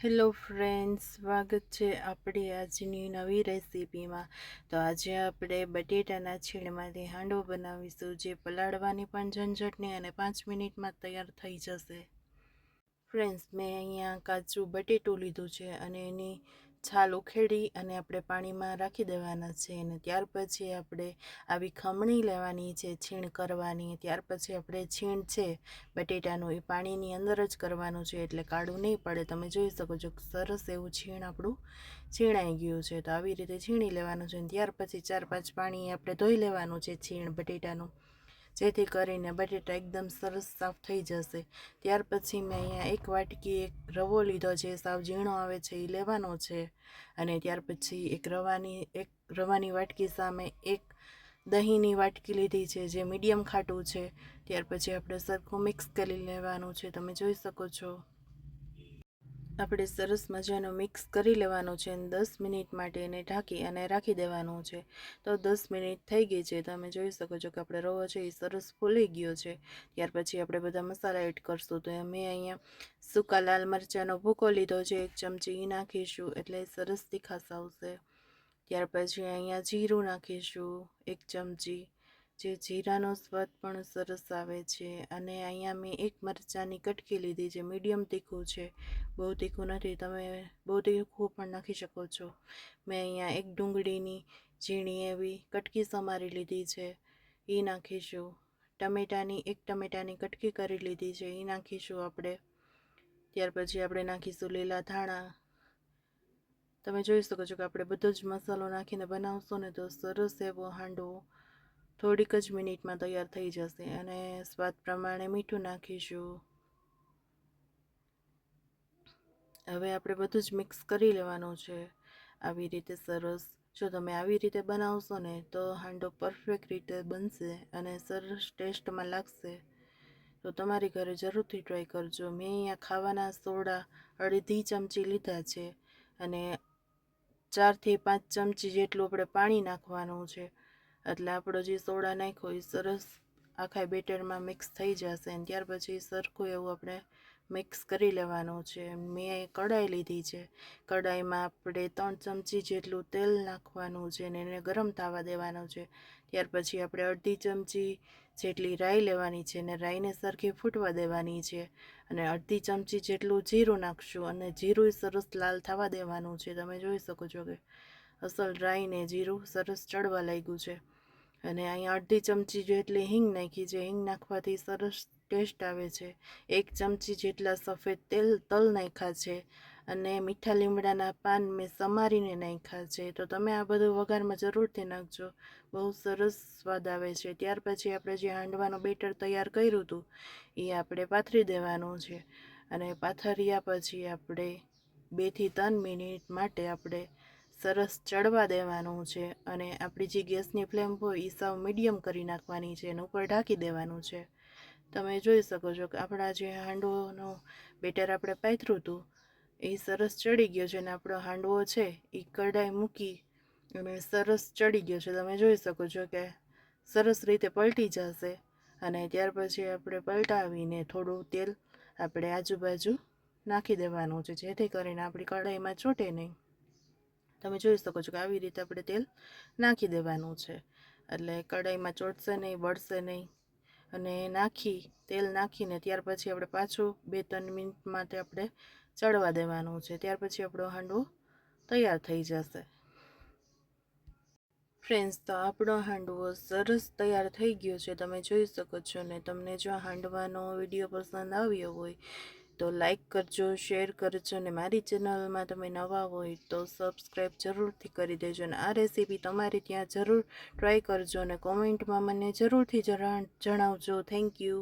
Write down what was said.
Hello friends, સ્વાગત છે આપણી આજની નવી રેસીપીમાં। તો આજે આપણે બટેટાના છીણમાંથી હાંડવો બનાવીશું, જે પલાળવાની પણ ઝંઝટ નહીં અને 5 મિનિટમાં તૈયાર થઈ જશે। ફ્રેન્ડ્સ, મેં અહીંયા કાચું બટેટું લીધું છે અને એની છાલ ઉખેડી અને આપણે પાણીમાં રાખી દેવાના છે। અને ત્યાર પછી આપણે આવી ખમણી લેવાની છે છીણ કરવાની। ત્યાર પછી આપણે છીણ છે બટેટાનું એ પાણીની અંદર જ કરવાનું છે, એટલે કાળું નહીં પડે। તમે જોઈ શકો છો સરસ એવું છીણ આપણું છીણાઈ ગયું છે। તો આવી રીતે છીણી લેવાનું છે। ત્યાર પછી 4-5 પાણી આપણે ધોઈ લેવાનું છે છીણ બટેટાનું, જેથી કરીને બટેટા એકદમ સરસ સાફ થઈ જશે। ત્યાર પછી મેં અહીંયા એક વાટકી એક રવો લીધો છે, સાવ ઝીણો આવે છે એ લેવાનો છે। અને ત્યાર પછી એક રવાની વાટકી સામે એક દહીંની વાટકી લીધી છે, જે મીડિયમ ખાટું છે। ત્યાર પછી આપણે સરખું મિક્સ કરી લેવાનું છે। તમે જોઈ શકો છો આપણે સરસ મજાનું મિક્સ કરી લેવાનું છે અને 10 મિનિટ માટે એને ઢાંકી અને રાખી દેવાનું છે। તો 10 મિનિટ થઈ ગઈ છે। તમે જોઈ શકો છો કે આપણે રવો છે એ સરસ ફૂલી ગયો છે। ત્યાર પછી આપણે બધા મસાલા એડ કરશું। તો મેં અહીંયા સૂકા લાલ મરચાંનો ભૂકો લીધો છે, 1 ચમચી એ નાખીશું એટલે સરસ તીખાશ આવશે। ત્યાર પછી અહીંયા જીરું નાખીશું 1 ચમચી, જે જીરાનો સ્વાદ પણ સરસ આવે છે। અને અહીંયા મેં 1 મરચાંની કટકી લીધી છે, મીડિયમ તીખું છે, બહુ તીખું નથી, તમે બહુ તીખું પણ નાખી શકો છો। મેં અહીંયા 1 ડુંગળીની ઝીણી એવી કટકી સમારી લીધી છે, એ નાખીશું। ટમેટાની 1 ટમેટાની કટકી કરી લીધી છે, એ નાખીશું આપણે। ત્યાર પછી આપણે નાખીશું લીલા ધાણા। તમે જોઈ શકો છો કે આપણે બધો જ મસાલો નાખીને બનાવશો ને તો સરસ એવો હાંડવો થોડીક જ મિનિટમાં તૈયાર થઈ જશે। અને સ્વાદ પ્રમાણે મીઠું નાખીશું। હવે આપણે બધું જ મિક્સ કરી લેવાનું છે આવી રીતે સરસ। જો તમે આવી રીતે બનાવશો ને તો હાંડવો પરફેક્ટ રીતે બનશે અને સરસ ટેસ્ટમાં લાગશે। તો તમારી ઘરે જરૂરથી ટ્રાય કરજો। મેં અહીંયા ખાવાના સોડા અડધી ચમચી લીધા છે અને 4 થી 5 ચમચી જેટલું આપણે પાણી નાખવાનું છે, એટલે આપણો જે સોડા નાખ્યો એ સરસ આખા બેટરમાં મિક્સ થઈ જશે। અને ત્યાર પછી સરખું એવું આપણે મિક્સ કરી લેવાનું છે। મેં કઢાઈ લીધી છે, કઢાઈમાં આપણે 3 ચમચી જેટલું તેલ નાખવાનું છે અને એને ગરમ થવા દેવાનું છે। ત્યાર પછી આપણે અડધી ચમચી જેટલી રાઈ લેવાની છે અને રાઈને સરખી ફૂટવા દેવાની છે। અને અડધી ચમચી જેટલું જીરું નાખશું અને જીરું સરસ લાલ થવા દેવાનું છે। તમે જોઈ શકો છો કે અસલ રાઈને જીરું સરસ ચડવા લાગ્યું છે। અને અહીંયા અડધી ચમચી જેટલી હિંગ નાખી છે, હિંગ નાખવાથી સરસ ટેસ્ટ આવે છે। 1 ચમચી જેટલા સફેદ તલ નાખ્યા છે અને મીઠા લીમડાના પાન મેં સમારીને નાખ્યા છે। તો તમે આ બધું વઘારમાં જરૂરથી નાખજો, બહુ સરસ સ્વાદ આવે છે। ત્યાર પછી આપણે જે હાંડવાનું બેટર તૈયાર કર્યું હતું એ આપણે પાથરી દેવાનું છે અને પાથર્યા પછી આપણે 2 થી 3 મિનિટ માટે આપણે સરસ ચડવા દેવાનું છે। અને આપણી જે ગેસની ફ્લેમ હોય એ સાવ મીડિયમ કરી નાખવાની છે અને ઉપર ઢાંકી દેવાનું છે। તમે જોઈ શકો છો કે આપણા જે હાંડવાનો બેટર આપણે પાથર્યું હતું એ સરસ ચડી ગયો છે અને આપણો હાંડવો છે એ કઢાઈ મૂકી અને સરસ ચડી ગયો છે। તમે જોઈ શકો છો કે સરસ રીતે પલટી જશે। અને ત્યાર પછી આપણે પલટાવીને થોડું તેલ આપણે આજુબાજુ નાખી દેવાનું છે, જેથી કરીને આપણી કઢાઈમાં ચોંટે નહીં। તમે જોઈ શકો છો કે આવી રીતે આપણે તેલ નાખી દેવાનું છે, એટલે કઢાઈમાં ચોંટશે નહીં, બળશે નહીં। અને તેલ નાખીને ત્યાર પછી આપણે પાછું 2-3 મિનિટ માટે આપણે ચડવા દેવાનું છે। ત્યાર પછી આપણો હાંડવો તૈયાર થઈ જશે। ફ્રેન્ડ્સ, તો આપણો હાંડવો સરસ તૈયાર થઈ ગયો છે, તમે જોઈ શકો છો। ને તમને જો હાંડવાનો વિડીયો પસંદ આવ્યો હોય તો લાઈક કરજો, શેર કરજો અને મારી ચેનલમાં તમે નવા હોય તો સબસ્ક્રાઈબ જરૂરથી કરી દેજો। અને આ રેસીપી તમારે ત્યાં જરૂર ટ્રાય કરજો અને કોમેન્ટમાં મને જરૂરથી જણાવજો। Thank you.